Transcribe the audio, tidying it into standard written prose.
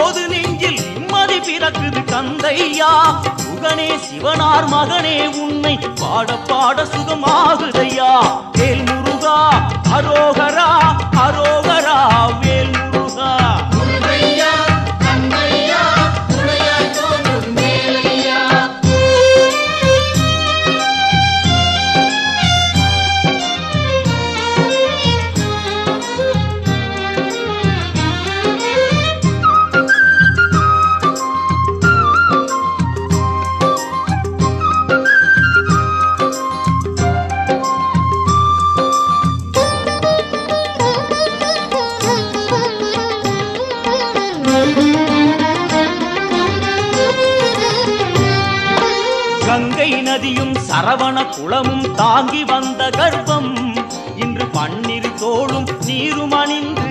போது நெஞ்சில் நிம்மதி பிறக்குது கந்தையா. சுகனே சிவனார் மகனே உன்னை பாட பாட சுகமாகுதையா. வேல் முருகா அரோகரா அரோகரா வேல் முருகா. கங்கை நதியும் சரவண குளமும் தாங்கி வந்த கர்ப்பம் இன்று பன்னிரு தோளும் நீரும் அணிந்து